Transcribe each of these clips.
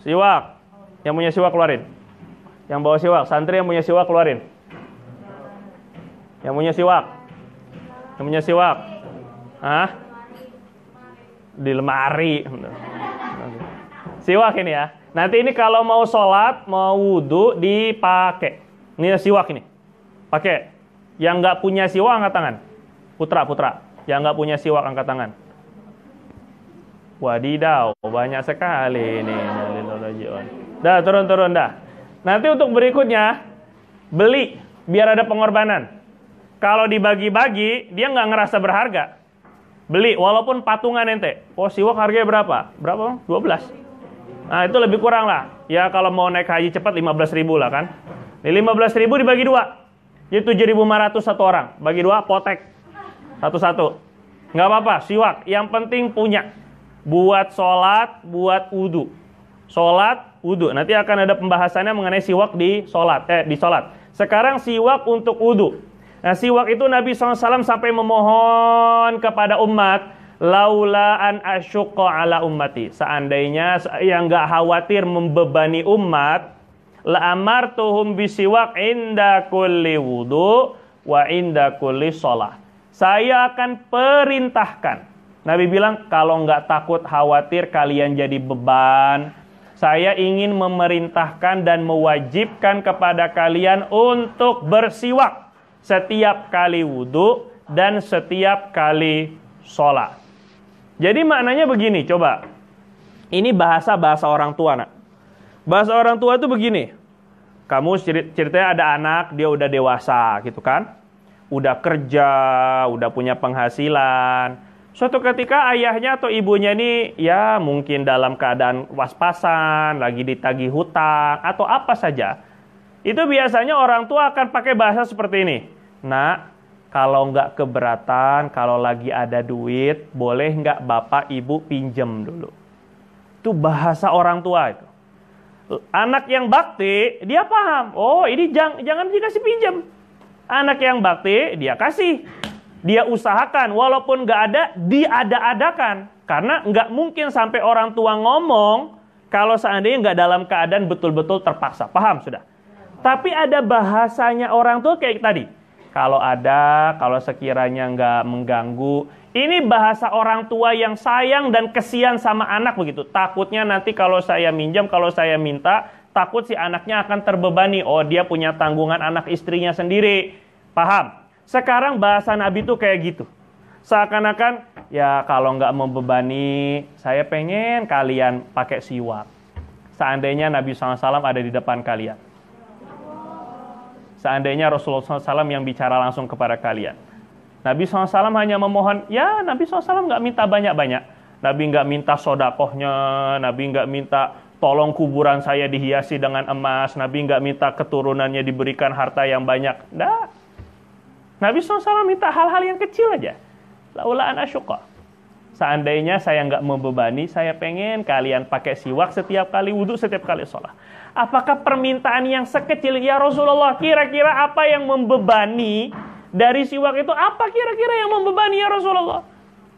Siwak. Yang punya siwak keluarin. Yang bawa siwak, santri yang punya siwak keluarin. Yang punya siwak. Yang punya siwak. Hah? Di lemari. Siwak ini ya. Nanti ini kalau mau sholat, mau wudhu, dipakai. Ini siwak ini. Pakai. Yang nggak punya siwak, angkat tangan. Putra. Yang nggak punya siwak, angkat tangan. Wadidaw, banyak sekali ini. Dah, turun dah. Nanti untuk berikutnya, beli, biar ada pengorbanan. Kalau dibagi-bagi, dia nggak ngerasa berharga. Beli, walaupun patungan ente. Oh, siwak harganya berapa? Berapa? 12. Nah, itu lebih kurang lah. Ya, kalau mau naik haji cepat 15.000 lah kan. Ini 15.000 dibagi 2. Jadi 7.500 satu orang. Bagi 2, potek. Satu-satu. Nggak apa-apa, siwak. Yang penting punya. Buat sholat, buat wudhu. Sholat, wudhu. Nanti akan ada pembahasannya mengenai siwak di sholat. Sekarang siwak untuk wudhu. Nah, siwak itu Nabi SAW sampai memohon kepada umat, laula an asyuqqa ala ummati. Seandainya saya nggak khawatir membebani umat, la amartuhum bisiwak inda kulli wudhu wa inda kulli sholat. Saya akan perintahkan. Nabi bilang, kalau nggak takut khawatir kalian jadi beban, saya ingin memerintahkan dan mewajibkan kepada kalian untuk bersiwak setiap kali wudhu dan setiap kali sholat. Jadi maknanya begini, coba. Ini bahasa orang tua, nak. Bahasa orang tua itu begini. Kamu ceritanya ada anak, dia udah dewasa gitu kan. Udah kerja, udah punya penghasilan. Suatu ketika ayahnya atau ibunya ini ya mungkin dalam keadaan was-pasan, lagi ditagih hutang atau apa saja. Itu biasanya orang tua akan pakai bahasa seperti ini. Nak, kalau nggak keberatan, kalau lagi ada duit, boleh nggak bapak ibu pinjem dulu. Itu bahasa orang tua itu. Anak yang bakti, dia paham. Oh, ini jangan dikasih pinjem. Anak yang bakti, dia kasih. Dia usahakan, walaupun nggak ada, diada-adakan. Karena nggak mungkin sampai orang tua ngomong, kalau seandainya nggak dalam keadaan betul-betul terpaksa. Paham sudah? Tapi ada bahasanya orang tua kayak tadi. Kalau ada, kalau sekiranya nggak mengganggu. Ini bahasa orang tua yang sayang dan kesian sama anak begitu. Takutnya nanti kalau saya minjam, kalau saya minta, takut si anaknya akan terbebani. Oh, dia punya tanggungan anak istrinya sendiri. Paham? Sekarang bahasa Nabi tuh kayak gitu. Seakan-akan, ya kalau nggak membebani, saya pengen kalian pakai siwak. Seandainya Nabi SAW ada di depan kalian. Seandainya Rasulullah SAW yang bicara langsung kepada kalian. Nabi SAW hanya memohon, ya Nabi SAW nggak minta banyak-banyak. Nabi nggak minta sodakohnya, Nabi nggak minta tolong kuburan saya dihiasi dengan emas, Nabi nggak minta keturunannya diberikan harta yang banyak. Nggak. Nabi SAW minta hal-hal yang kecil aja. Laula an asyuqqa. Seandainya saya nggak membebani, saya pengen kalian pakai siwak setiap kali wudhu, setiap kali sholat. Apakah permintaan yang sekecil, ya Rasulullah, kira-kira apa yang membebani dari siwak itu? Apa kira-kira yang membebani ya Rasulullah?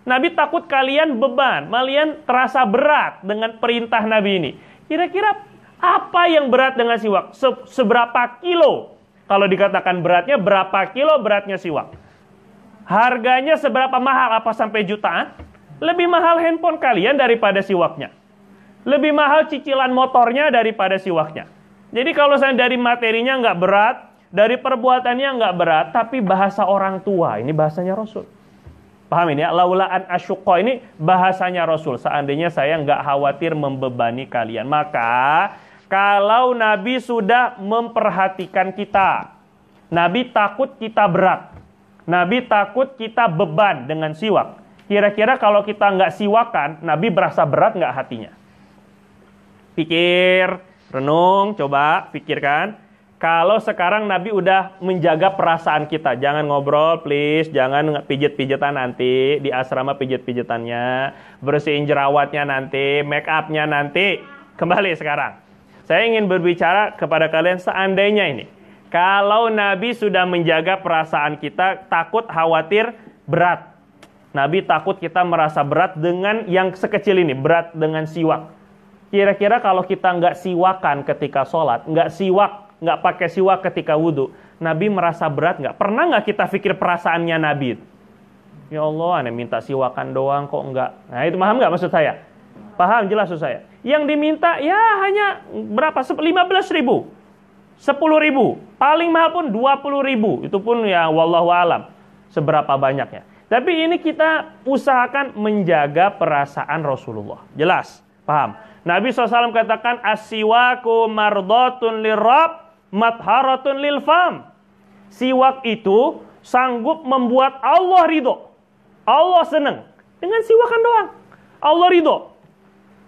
Nabi takut kalian beban, kalian terasa berat dengan perintah Nabi ini. Kira-kira apa yang berat dengan siwak? Seberapa kilo? Kalau dikatakan beratnya, berapa kilo beratnya siwak? Harganya seberapa mahal? Apa sampai jutaan? Lebih mahal handphone kalian daripada siwaknya. Lebih mahal cicilan motornya daripada siwaknya. Jadi kalau saya dari materinya nggak berat, dari perbuatannya nggak berat, tapi bahasa orang tua, ini bahasanya Rasul. Paham ini ya? Laula an asyuqqa, ini bahasanya Rasul. Seandainya saya nggak khawatir membebani kalian. Maka kalau Nabi sudah memperhatikan kita, Nabi takut kita berat, Nabi takut kita beban dengan siwak. Kira-kira kalau kita nggak siwakan, Nabi berasa berat nggak hatinya? Pikir, renung, coba pikirkan. Kalau sekarang Nabi udah menjaga perasaan kita, jangan ngobrol please, jangan pijet-pijetan nanti, di asrama pijet-pijetannya, bersihin jerawatnya nanti, make upnya nanti. Kembali sekarang. Saya ingin berbicara kepada kalian seandainya ini. Kalau Nabi sudah menjaga perasaan kita, takut, khawatir, berat. Nabi takut kita merasa berat dengan yang sekecil ini, berat dengan siwak. Kira-kira kalau kita nggak siwakan ketika sholat, nggak pakai siwak ketika wudhu, Nabi merasa berat nggak? Pernah nggak kita pikir perasaannya Nabi? Ya Allah, aneh minta siwakan doang kok nggak? Nah itu paham nggak maksud saya? Paham jelas maksud saya? Yang diminta ya hanya berapa? 15.000, 10.000, paling mahal pun 20.000. Itu pun ya wallahu alam seberapa banyaknya. Tapi ini kita usahakan menjaga perasaan Rasulullah. Jelas, paham? Nabi SAW katakan as-siwaku mardhatun lirab matharatun lil fam. Siwak itu sanggup membuat Allah ridho. Allah senang dengan siwakan doang. Allah ridho.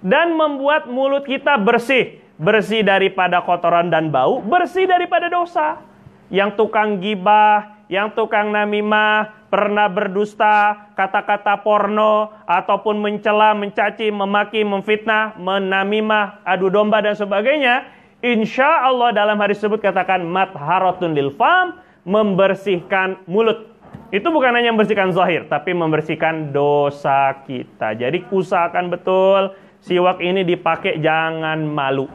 Dan membuat mulut kita bersih. Bersih daripada kotoran dan bau, bersih daripada dosa. Yang tukang gibah, yang tukang namimah, pernah berdusta, kata-kata porno, ataupun mencela, mencaci, memaki, memfitnah, menamimah, adu domba dan sebagainya, insya Allah dalam hadis tersebut katakan matharatun lil fam, membersihkan mulut. Itu bukan hanya membersihkan zahir, tapi membersihkan dosa kita. Jadi usahakan betul siwak ini dipakai, jangan malu.